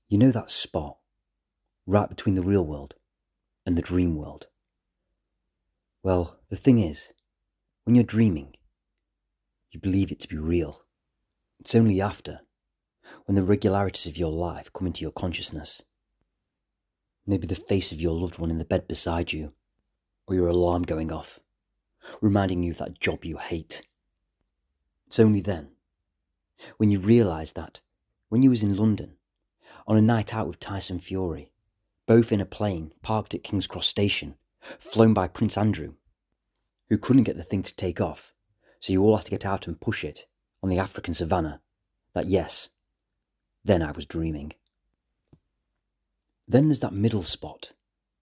You know that spot, right between the real world and the dream world? Well, the thing is, when you're dreaming, you believe it to be real. It's only after, when the regularities of your life come into your consciousness. Maybe the face of your loved one in the bed beside you, or your alarm going off, reminding you of that job you hate. It's only then, when you realise that, when you was in London, on a night out with Tyson Fury, both in a plane parked at King's Cross Station, flown by Prince Andrew, who couldn't get the thing to take off, so you all had to get out and push it on the African savannah, that yes, then I was dreaming. Then there's that middle spot,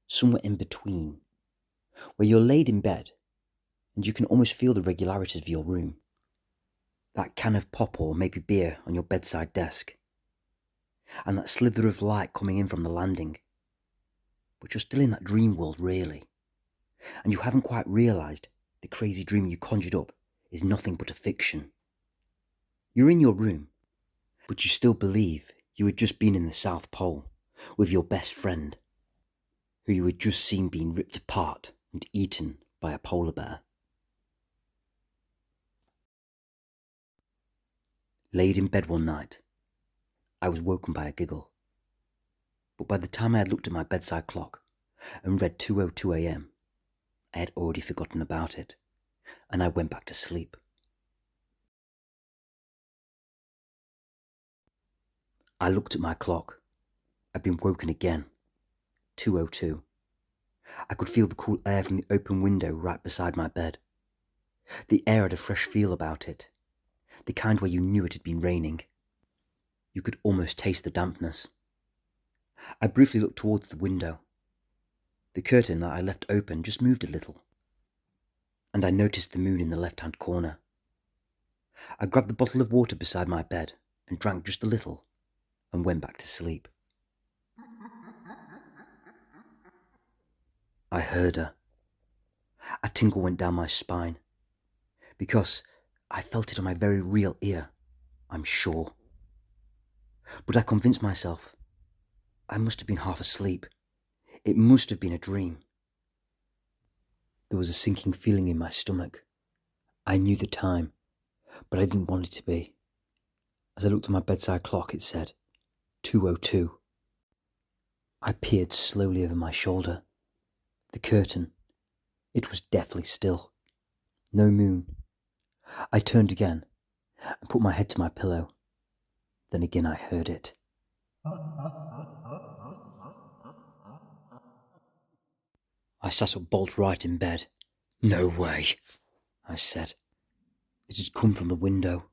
somewhere in between, where you're laid in bed and you can almost feel the regularities of your room. That can of pop or maybe beer on your bedside desk, and that slither of light coming in from the landing. But you're still in that dream world, really, and you haven't quite realised the crazy dream you conjured up is nothing but a fiction. You're in your room, but you still believe you had just been in the South Pole with your best friend, who you had just seen being ripped apart and eaten by a polar bear. Laid in bed one night, I was woken by a giggle. But by the time I had looked at my bedside clock and read 2:02 a.m, I had already forgotten about it, and I went back to sleep. I looked at my clock. I'd been woken again. 2:02. I could feel the cool air from the open window right beside my bed. The air had a fresh feel about it, the kind where you knew it had been raining. You could almost taste the dampness. I briefly looked towards the window. The curtain that I left open just moved a little, and I noticed the moon in the left-hand corner. I grabbed the bottle of water beside my bed and drank just a little and went back to sleep. I heard her. A tingle went down my spine, because I felt it on my very real ear, I'm sure. But I convinced myself I must have been half asleep. It must have been a dream. There was a sinking feeling in my stomach. I knew the time, but I didn't want it to be. As I looked at my bedside clock, it said 2:02. I peered slowly over my shoulder. The curtain. It was deathly still. No moon. I turned again and put my head to my pillow. Then again I heard it. I sat up bolt right in bed. No way, I said. It had come from the window.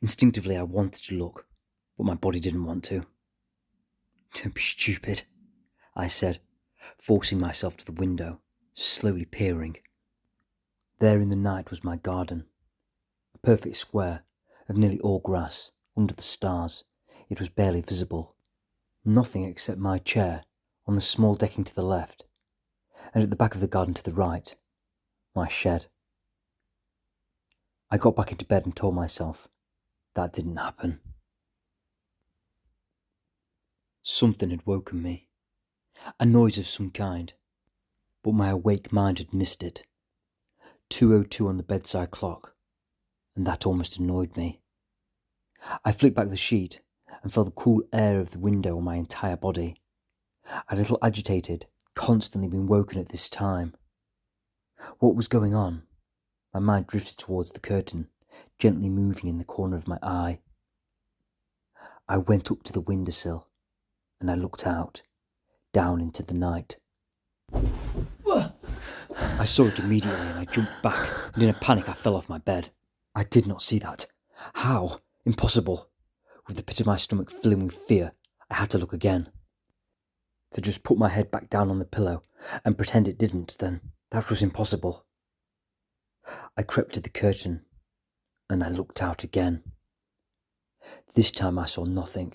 Instinctively I wanted to look, but my body didn't want to. Don't be stupid, I said, forcing myself to the window, slowly peering. There in the night was my garden, a perfect square of nearly all grass, under the stars. It was barely visible. Nothing except my chair on the small decking to the left, and at the back of the garden to the right, my shed. I got back into bed and told myself that didn't happen. Something had woken me, a noise of some kind, but my awake mind had missed it. 2:02 on the bedside clock, and that almost annoyed me. I flicked back the sheet and felt the cool air of the window on my entire body. A little agitated, constantly being woken at this time. What was going on? My mind drifted towards the curtain, gently moving in the corner of my eye. I went up to the windowsill and I looked out, down into the night. I saw it immediately and I jumped back, and in a panic I fell off my bed. I did not see that. How? Impossible. With the pit of my stomach filling with fear, I had to look again. To just put my head back down on the pillow and pretend it didn't, then that was impossible. I crept to the curtain and I looked out again. This time I saw nothing.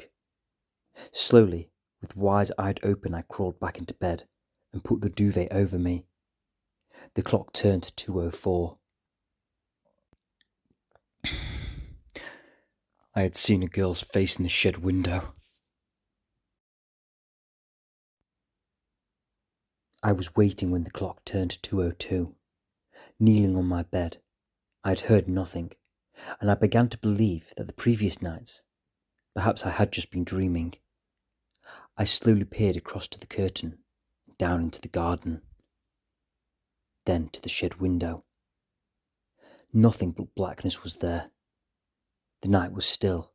Slowly, with wide eyes open, I crawled back into bed and put the duvet over me. The clock turned to 2:04. I had seen a girl's face in the shed window. I was waiting when the clock turned 2:02, kneeling on my bed. I had heard nothing, and I began to believe that the previous nights, perhaps I had just been dreaming. I slowly peered across to the curtain, down into the garden, then to the shed window. Nothing but blackness was there. The night was still.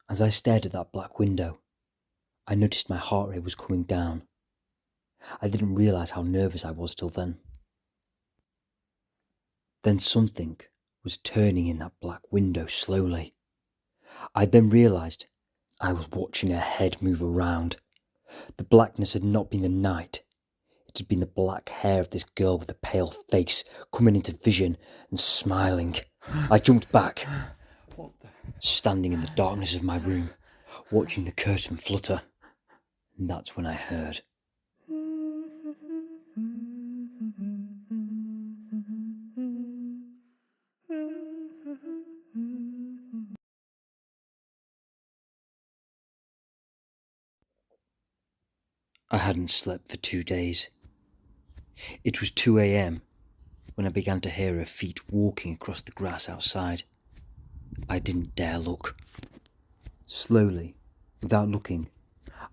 As I stared at that black window, I noticed my heart rate was coming down. I didn't realise how nervous I was till then. Then something was turning in that black window slowly. I then realised I was watching a head move around. The blackness had not been the night. It had been the black hair of this girl with a pale face coming into vision and smiling. I jumped back, standing in the darkness of my room, watching the curtain flutter. And that's when I heard. I hadn't slept for 2 days. It was 2 a.m. when I began to hear her feet walking across the grass outside. I didn't dare look. Slowly, without looking,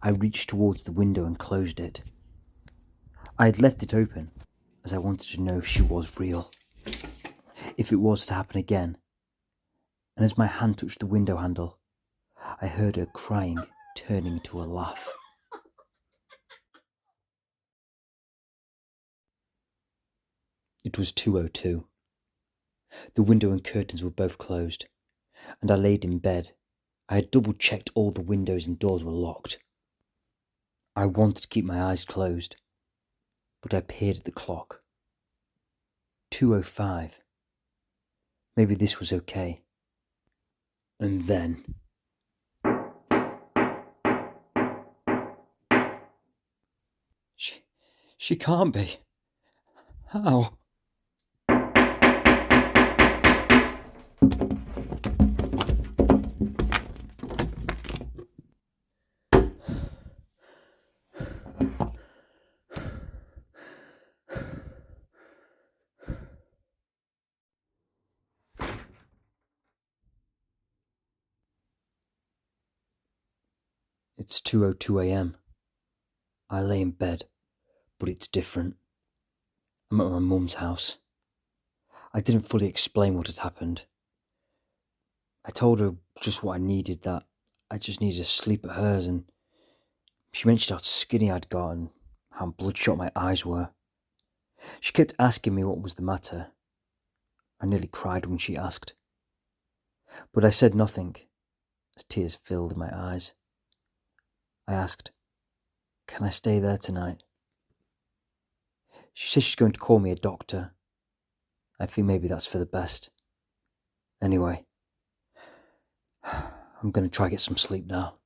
I reached towards the window and closed it. I had left it open as I wanted to know if she was real, if it was to happen again. And as my hand touched the window handle, I heard her crying, turning to a laugh. It was 2:02. The window and curtains were both closed, and I laid in bed. I had double-checked all the windows and doors were locked. I wanted to keep my eyes closed, but I peered at the clock. 2:05. Maybe this was okay. And then... She can't be. How? It's 2:02 a.m. I lay in bed, but it's different. I'm at my mum's house. I didn't fully explain what had happened. I told her just what I needed, that I just needed to sleep at hers, and she mentioned how skinny I'd got and how bloodshot my eyes were. She kept asking me what was the matter. I nearly cried when she asked. But I said nothing, as tears filled my eyes. I asked, "Can I stay there tonight?" She says she's going to call me a doctor. I think maybe that's for the best. Anyway, I'm going to try get some sleep now.